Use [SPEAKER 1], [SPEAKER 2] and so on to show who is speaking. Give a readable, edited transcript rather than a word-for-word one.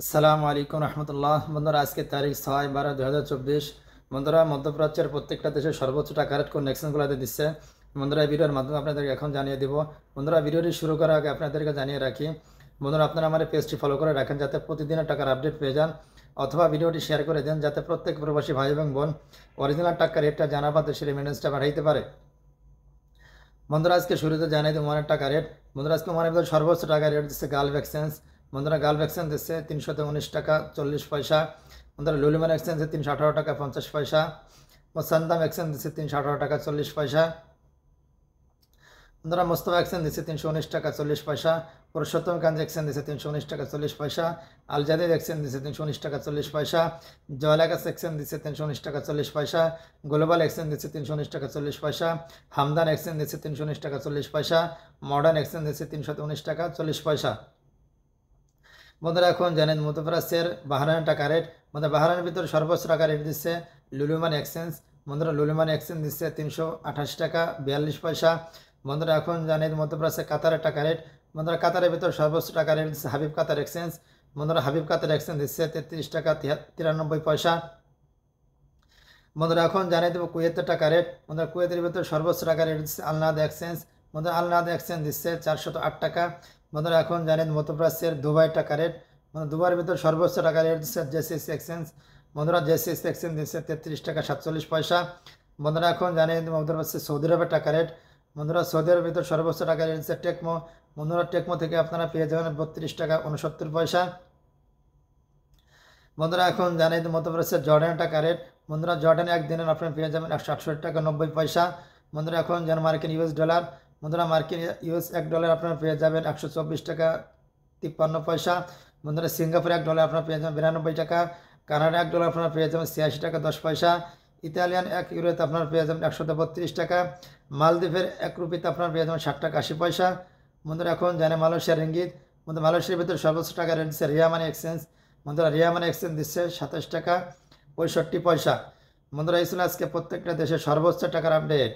[SPEAKER 1] আসসালামু আলাইকুম রহমতুল্লাহ। বন্ধুরা, আজকে তারিখ 6/12/2024। বন্ধুরা, মধ্যপ্রাচ্যের প্রত্যেকটা দেশের সর্বোচ্চ টাকা রেট কোন এক্সচেঞ্জগুলোতে দিচ্ছে বন্ধুরা এই ভিডিওর মাধ্যমে আপনাদেরকে এখন জানিয়ে দিব। বন্ধুরা, ভিডিওটি শুরু করার আগে আপনাদেরকে জানিয়ে রাখি, বন্ধুরা আপনারা আমার পেজটি ফলো করে রাখেন যাতে প্রতিদিনের টাকার আপডেট পেয়ে যান, অথবা ভিডিওটি শেয়ার করে দেন যাতে প্রত্যেক প্রবাসী ভাই এবং বোন অরিজিনাল টাকার রেটটা জানা বা দেশের রেমিটেন্সটা বাড়াইতে পারে। বন্ধুরা, আজকে শুরুতে জানিয়ে দেবো ওমানের টাকা রেট। বন্ধুরা, আজকে ওমানের ভিতরে সর্বোচ্চ টাকা রেট দিচ্ছে গালফ এক্সচেঞ্জ। বন্ধুরা, গালফ এক্সচেঞ্জ দিচ্ছে 319 টাকা 40 পয়সা। বন্ধুরা, লুলিমান এক্সচেঞ্জ 318 টাকা 50 পয়সা। মোসান্দাম এক্সচেঞ্জ দিচ্ছে 318 টাকা 40 পয়সা। বন্ধুরা, মোস্তফা এক্সচেঞ্জ দিচ্ছে 319 টাকা 40 পয়সা। পুরুষোত্তমগঞ্জ এক্সচেঞ্জ দিচ্ছে 319 টাকা 40 পয়সা। আল জাদিদ এক্সচেঞ্জ দিচ্ছে 319 টাকা 40 পয়সা। জয়লাগাস এক্সচেঞ্জ দিচ্ছে 319 টাকা 40 পয়সা। গ্লোবাল এক্সচেঞ্জ দিচ্ছে 319 টাকা 40 পয়সা। হামদান এক্সচেঞ্জ দিচ্ছে 319 টাকা 40 পয়সা। মডার্ন এক্সচেঞ্জ দিচ্ছে 319 টাকা 40 পয়সা। বন্ধুরা, এখন জানেন মধ্যপ্রাচ্যের বাহরাইন টাকা রেট। বন্ধুরা, বাহরাইনের ভিতরে সর্বোচ্চ টাকা রেট দিচ্ছে লুলুমান এক্সচেঞ্জ। বন্ধুরা, লুলুমান এক্সচেঞ্জ দিচ্ছে 328 টাকা 42 পয়সা। বন্ধুরা, এখন জানেন মধ্যপ্রাচ্যের কাতারের টাকা রেট। বন্ধুরা, কাতারের ভিতরে সর্বোচ্চ টাকা রেট দিচ্ছে হাবিব কাতার এক্সচেঞ্জ। বন্ধুরা, হাবিব কাতার এক্সচেঞ্জ দিচ্ছে 33 টাকা 93 পয়সা। বন্ধুরা, এখন জানিয়ে দেবো কুয়েতের টাকা রেট। বন্ধুরা, কুয়েতের ভিতরে সর্বোচ্চ টাকা রেট দিচ্ছে আলনাদ এক্সচেঞ্জ। বন্ধুরা, আলনাদ এক্সচেঞ্জ দিচ্ছে 408 টাকা। বন্ধুরা, এখন জানেন মধ্যপ্রাচ্যের দুবাই টাকা রেট। দুবাইয়ের ভিতরে সর্বোচ্চ টাকা রেট দিচ্ছে জেসিসি এক্সচেঞ্জ। বন্ধুরা, জেসিসি এক্সচেঞ্জ দিচ্ছে 33 টাকা 47 পয়সা। বন্ধুরা, এখন জানিয়ে দেবো মধ্যপ্রাচ্যের সৌদি আরবের টাকা রেট। বন্ধুরা, সৌদি আরবের ভিতরে সর্বোচ্চ টাকা রেট দিচ্ছে টেকমো। বন্ধুরা, টেকমো থেকে আপনারা পেয়ে যাবেন 32 টাকা 69 পয়সা। বন্ধুরা, এখন জানিয়ে দেবো মধ্যপ্রাচ্যের জর্ডানের টাকা রেট। বন্ধুরা, জর্ডানে একদিনের আপনারা পেয়ে যাবেন 168 টাকা 90 পয়সা। বন্ধুরা, এখন যেন মার্কিন ইউএস ডলার। বন্ধুরা, মার্কিন ইউএস $1 আপনারা পেয়ে যাবেন 124 টাকা 53 পয়সা। বন্ধুরা, সিঙ্গাপুর $1 আপনারা পেয়ে যাবেন 92 টাকা। কানাডা $1 আপনারা পেয়ে যাবেন 86 টাকা 10 পয়সা। ইতালিয়ান 1 ইউরোতে আপনারা পেয়ে যাবেন 132 টাকা। মালদ্বীপের 1 রুপিতে আপনারা পেয়ে যাবেন 60 টাকা 80 পয়সা। বন্ধুরা, এখন জানে মালয়েশিয়ার রিঙ্গিত। বন্ধুরা, মালয়েশিয়ার ভিতরে সর্বোচ্চ টাকা রেট দিচ্ছে রিয়া মানি এক্সচেঞ্জ। বন্ধুরা, রিয়া মানি এক্সচেঞ্জ দিচ্ছে 27 টাকা 65 পয়সা। বন্ধুরা, এই ছিল আজকে প্রত্যেকটা দেশের সর্বোচ্চ টাকার আপডেট।